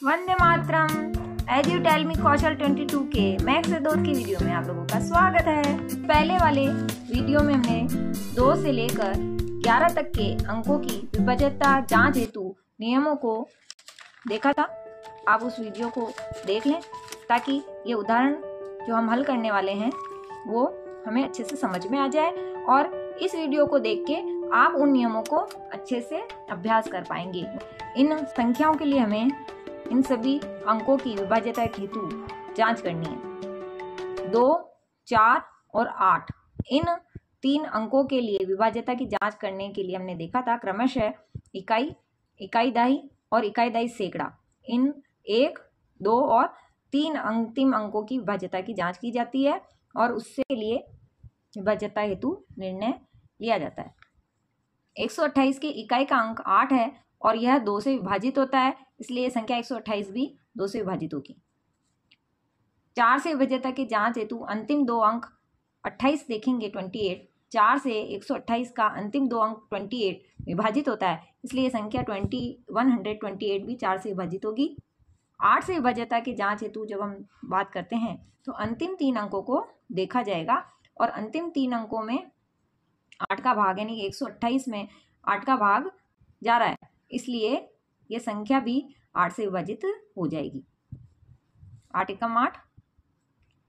वंदे मातरम। As you tell me Kaushal 22 के maths से 2 की वीडियो में आप लोगों का स्वागत है। पहले वाले वीडियो में हमने 2 से लेकर 11 तक के अंकों की विभाज्यता जांच हेतु नियमों को देखा था। आप उस वीडियो को देख लें ताकि ये उदाहरण जो हम हल करने वाले हैं वो हमें अच्छे से समझ में आ जाए और इस वीडियो को देख के आप उन नियमों को अच्छे से अभ्यास कर पाएंगे। इन संख्याओं के लिए हमें इन सभी अंकों की विभाज्यता हेतु जांच करनी है। 2, 4 और 8 इन 3 अंकों के लिए विभाज्यता की जांच करने के लिए हमने देखा था क्रमशः इकाई, इकाई दहाई और इकाई दहाई सैकड़ा, इन 1, 2 और 3 अंतिम अंकों की विभाज्यता की जांच की जाती है और उससे लिए विभाज्यता हेतु निर्णय लिया जाता है। 128 की इकाई का अंक 8 है और यह 2 से विभाजित होता है, इसलिए संख्या 128 भी 2 से विभाजित होगी। 4 से विभाज्यता की जांच हेतु अंतिम 2 अंक 28 देखेंगे 28, 4 से 128 का अंतिम 2 अंक 28 विभाजित होता है, इसलिए संख्या 128 भी 4 से विभाजित होगी। 8 से विभाज्यता की जांच हेतु जब हम बात करते हैं तो अंतिम 3 अंकों को देखा जाएगा और अंतिम 3 अंकों में 8 का भाग यानी 128 में 8 का भाग जा रहा है, इसलिए यह संख्या भी 8 से विभाजित हो जाएगी। 8 एकम 8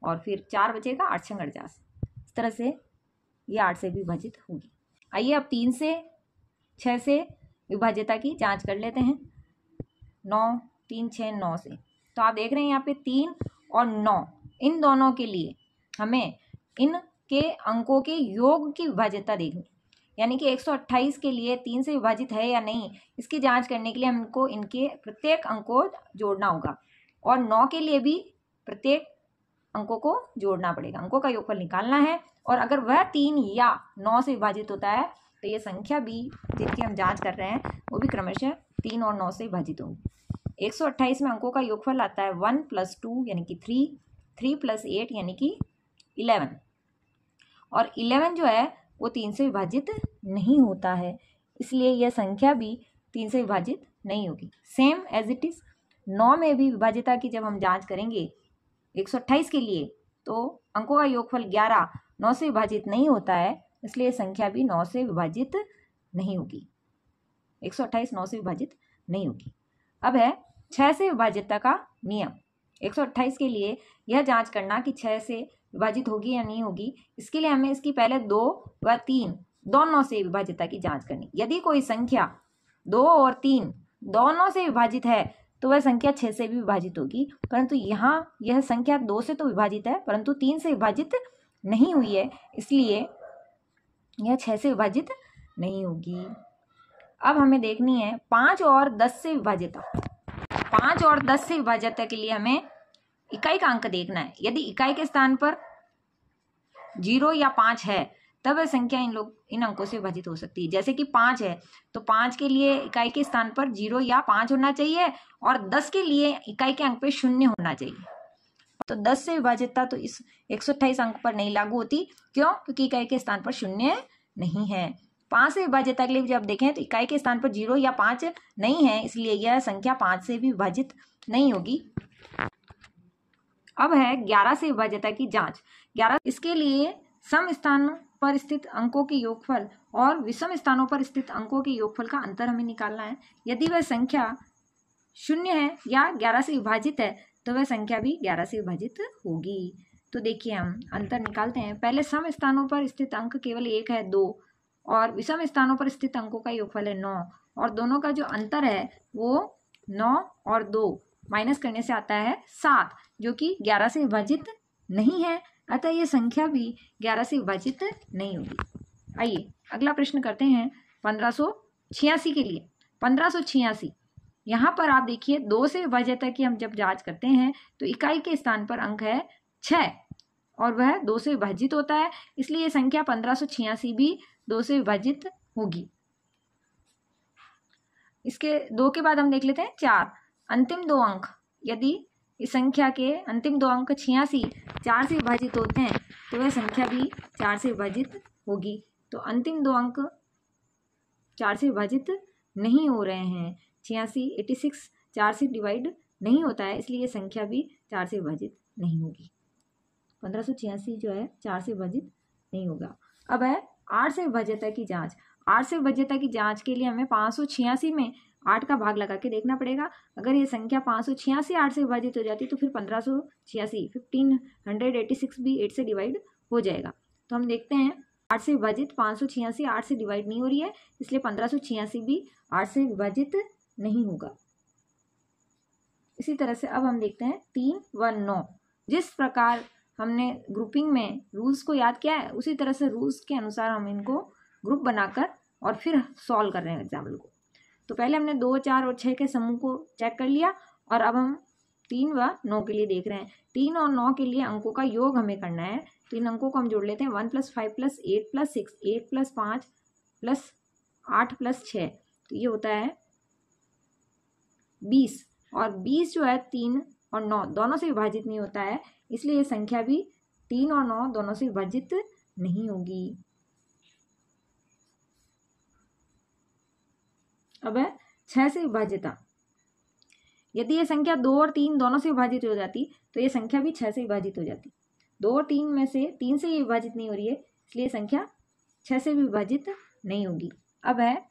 और फिर 4 बचेगा 8 छंग 49, इस तरह से यह 8 से भी विभाजित होगी। आइए अब 3 से 6 से विभाज्यता की जांच कर लेते हैं। 9, 3, 6, 9 से तो आप देख रहे हैं यहाँ पे 3 और 9 इन दोनों के लिए हमें इन के अंकों के योग की विभाज्यता देखनी, यानी कि 128 के लिए 3 से विभाजित है या नहीं, इसकी जांच करने के लिए हमको इनके प्रत्येक अंक को जोड़ना होगा और 9 के लिए भी प्रत्येक अंकों को जोड़ना पड़ेगा, अंकों का योगफल निकालना है और अगर वह 3 या 9 से विभाजित होता है तो ये संख्या भी जिनकी हम जांच कर रहे हैं वो भी क्रमशः 3 और 9 से विभाजित होंगी। 128 में अंकों का योगफल आता है 1 + 2 यानी कि 3 + 8 यानी कि 11 और 11 जो है वो 3 से विभाजित नहीं होता है, इसलिए यह संख्या भी 3 से विभाजित नहीं होगी। सेम एज इट इज 9 में भी विभाज्यता की जब हम जांच करेंगे 128 के लिए तो अंकों का योगफल 11 9 से विभाजित नहीं होता है, इसलिए संख्या भी 9 से विभाजित नहीं होगी। 128 9 से विभाजित नहीं होगी। अब है 6 से विभाज्यता का नियम। 128 के लिए यह जांच करना कि 6 से विभाजित होगी या नहीं होगी, इसके लिए हमें इसकी पहले 2 व 3 दोनों से विभाज्यता की जांच करनी। यदि कोई संख्या 2 और 3 दोनों से विभाजित है तो वह संख्या 6 से भी विभाजित होगी, परंतु यहाँ यह संख्या 2 से तो विभाजित है परंतु 3 से विभाजित नहीं हुई है, इसलिए यह 6 से विभाजित नहीं होगी। अब हमें देखनी है 5 और 10 से विभाज्यता। 5 और 10 से विभाज्यता के लिए हमें इकाई का अंक देखना है। यदि इकाई के स्थान पर 0 या 5 है तब वह संख्या इन अंकों से विभाजित हो सकती है। जैसे कि 5 है तो 5 के लिए इकाई के स्थान पर 0 या 5 होना चाहिए और 10 के लिए इकाई के अंक पे 0 होना चाहिए। तो 10 से विभाज्यता तो इस 128 अंक पर नहीं लागू होती। क्यों? क्योंकि इकाई के स्थान पर 0 नहीं है। 5 से विभाज्यता के लिए जब देखें तो इकाई के स्थान पर 0 या 5 नहीं है, इसलिए यह संख्या 5 से भी विभाजित नहीं होगी। अब है 11 से विभाज्यता की जांच। 11 इसके लिए सम स्थानों पर स्थित अंकों के योगफल और विषम स्थानों पर स्थित अंकों के योगफल का अंतर हमें निकालना है। यदि वह संख्या 0 है या 11 से विभाजित है तो वह संख्या भी 11 से विभाजित होगी। तो देखिए हम अंतर निकालते हैं। पहले सम स्थानों पर स्थित अंक केवल 1 है 2 और विषम स्थानों पर स्थित अंकों का योगफल है 9 और दोनों का जो अंतर है वो 9 और 2 माइनस करने से आता है 7, जो कि 11 से विभाजित नहीं है, अतः यह संख्या भी 11 से विभाजित नहीं होगी। आइए अगला प्रश्न करते हैं 1586 के लिए। 1586 यहाँ पर आप देखिए 2 से विभाज्यता की हम जब जांच करते हैं तो इकाई के स्थान पर अंक है 6 और वह 2 से विभाजित होता है, इसलिए यह संख्या 1586 भी 2 से विभाजित होगी। इसके 2 के बाद हम देख लेते हैं 4 अंतिम 2 अंक। यदि इस संख्या के अंतिम 2 अंक 86 4 से विभाजित होते हैं तो वह संख्या भी 4 से विभाजित होगी। तो अंतिम 2 अंक 4 से विभाजित नहीं हो रहे हैं। 86 4 से डिवाइड नहीं होता है, इसलिए ये संख्या भी 4 से विभाजित नहीं होगी। 1586 जो है 4 से विभाजित नहीं होगा। अब है 8 से विभाज्यता की जांच। 8 से विभाज्यता की जांच के लिए हमें 586 में 8 का भाग लगा के देखना पड़ेगा। अगर ये संख्या 586 8 से विभाजित हो जाती तो फिर 1586 1586 भी 8 से डिवाइड हो जाएगा। तो हम देखते हैं 8 से विभाजित 586 8 से डिवाइड नहीं हो रही है, इसलिए 1586 भी 8 से विभाजित नहीं होगा। इसी तरह से अब हम देखते हैं 3 व 9। जिस प्रकार हमने ग्रुपिंग में रूल्स को याद किया है, उसी तरह से रूल्स के अनुसार हम इनको ग्रुप बनाकर और फिर सॉल्व कर रहे हैं एग्जाम्पल को। तो पहले हमने 2, 4 और 6 के समूह को चेक कर लिया और अब हम 3 व 9 के लिए देख रहे हैं। 3 और 9 के लिए अंकों का योग हमें करना है, तो इन अंकों को हम जोड़ लेते हैं। 1 + 5 + 8 + 6 1 + 5 + 8 + 6, तो ये होता है 20। और 20 जो है 3 और 9 दोनों से विभाजित नहीं होता है, इसलिए ये संख्या भी 3 और 9 दोनों से विभाजित नहीं होगी। अब है 6 से विभाज्यता। यदि ये संख्या 2 और 3 दोनों से विभाजित हो जाती तो ये संख्या भी 6 से विभाजित हो जाती। 2 और 3 में से 3 से ये विभाजित नहीं हो रही है, इसलिए संख्या 6 से भी विभाजित नहीं होगी। अब है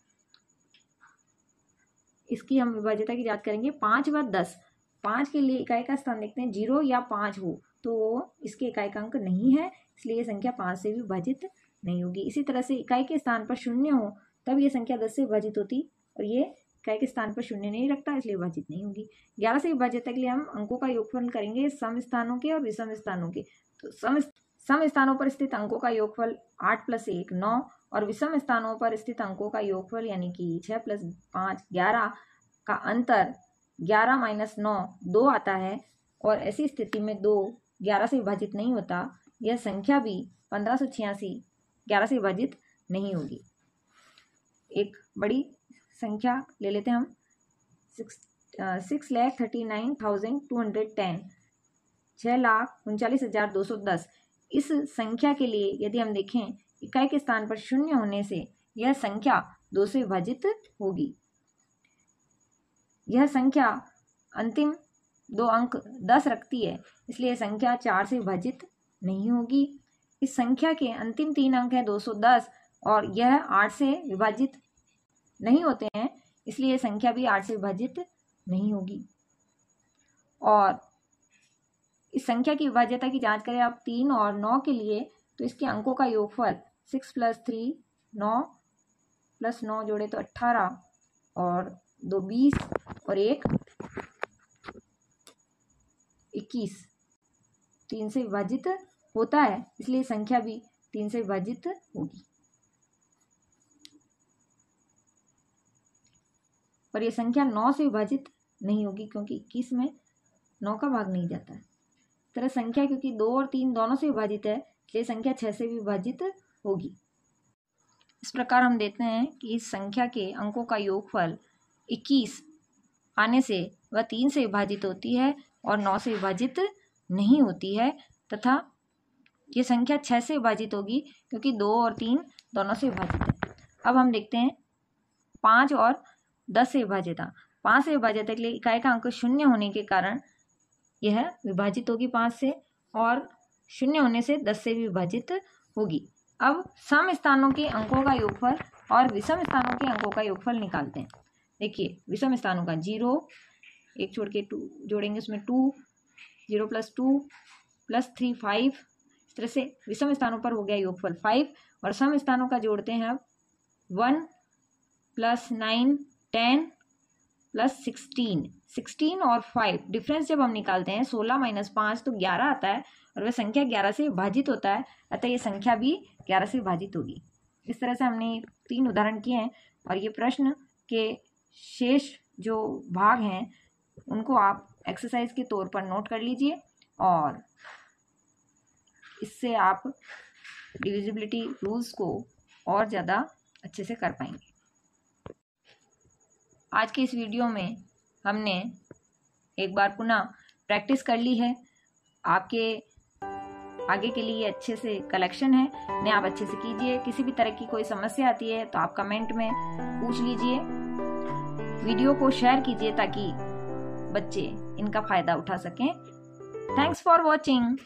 इसकी हम विभाज्यता की जांच करेंगे। 5 व 10। 5 के लिए इकाई का स्थान देखते हैं, 0 या 5 हो तो इसके इकाई का अंक नहीं है, इसलिए ये संख्या 5 से भी विभाजित नहीं होगी। इसी तरह से इकाई के स्थान पर 0 हो तब ये संख्या 10 से विभाजित होती, और ये इकाई के स्थान पर 0 नहीं रखता, इसलिए विभाजित नहीं होगी। 11 से विभाज्यता के लिए हम अंकों का योगफल करेंगे सम स्थानों के और विषम स्थानों के। तो सम स्थानों पर स्थित अंकों का योगफल 8 + 1 9, और विषम स्थानों पर स्थित अंकों का योगफल यानी कि 6 + 5 11 का अंतर 11 - 9 2 आता है। और ऐसी स्थिति में 2 11 से विभाजित नहीं होता, यह संख्या भी 1586 11 से विभाजित नहीं होगी। एक बड़ी संख्या ले लेते हैं हम, 6,39,210 6,39,210। इस संख्या के लिए यदि हम देखें इकाई के स्थान पर 0 होने से यह संख्या 2 से विभाजित होगी। यह संख्या अंतिम 2 अंक 10 रखती है, इसलिए संख्या 4 से विभाजित नहीं होगी। इस संख्या के अंतिम 3 अंक है 210 और यह 8 से विभाजित नहीं होते हैं, इसलिए संख्या भी 8 से विभाजित नहीं होगी। और इस संख्या की विभाज्यता की जांच करें आप 3 और 9 के लिए, तो इसके अंकों का योगफल 6 + 3 9 + 9 जोड़े तो 18 और 2 20 और 1 21 3 से विभाजित होता है, इसलिए संख्या भी 3 से विभाजित होगी। और ये संख्या 9 से विभाजित नहीं होगी क्योंकि 21 में 9 का भाग नहीं जाता है। इस तरह संख्या क्योंकि 2 और 3 दोनों से विभाजित है, इसलिए संख्या 6 से भी विभाजित होगी। इस प्रकार हम देखते हैं कि इस संख्या के अंकों का योगफल 21 आने से वह 3 से विभाजित होती है और 9 से विभाजित नहीं होती है, तथा ये संख्या 6 से विभाजित होगी क्योंकि 2 और 3 दोनों से विभाजित है। अब हम देखते हैं 5 और 10 से विभाज्यता। 5 से विभाज्यता के लिए इकाई का अंक 0 होने के कारण यह विभाजित होगी 5 से, और 0 होने से 10 से भी विभाजित होगी। अब सम स्थानों के अंकों का योगफल और विषम स्थानों के अंकों का योगफल निकालते हैं। देखिए विषम स्थानों का 0 1 छोड़ के 2 जोड़ेंगे, उसमें 2 0 + 2 + 3 5। इस तरह से विषम स्थानों पर हो गया योगफल 5, और सम स्थानों का जोड़ते हैं अब 1 + 9 10 + 16 और 5। डिफरेंस जब हम निकालते हैं 16 - 5 तो 11 आता है, और वह संख्या 11 से विभाजित होता है, अतः ये संख्या भी 11 से विभाजित होगी। इस तरह से हमने 3 उदाहरण किए हैं, और ये प्रश्न के शेष जो भाग हैं उनको आप एक्सरसाइज के तौर पर नोट कर लीजिए, और इससे आप डिविजिबिलिटी रूल्स को और ज़्यादा अच्छे से कर पाएंगे। आज के इस वीडियो में हमने एक बार पुनः प्रैक्टिस कर ली है। आपके आगे के लिए अच्छे से कलेक्शन है, इन्हें आप अच्छे से कीजिए। किसी भी तरह की कोई समस्या आती है तो आप कमेंट में पूछ लीजिए। वीडियो को शेयर कीजिए ताकि बच्चे इनका फ़ायदा उठा सकें। Thanks for watching.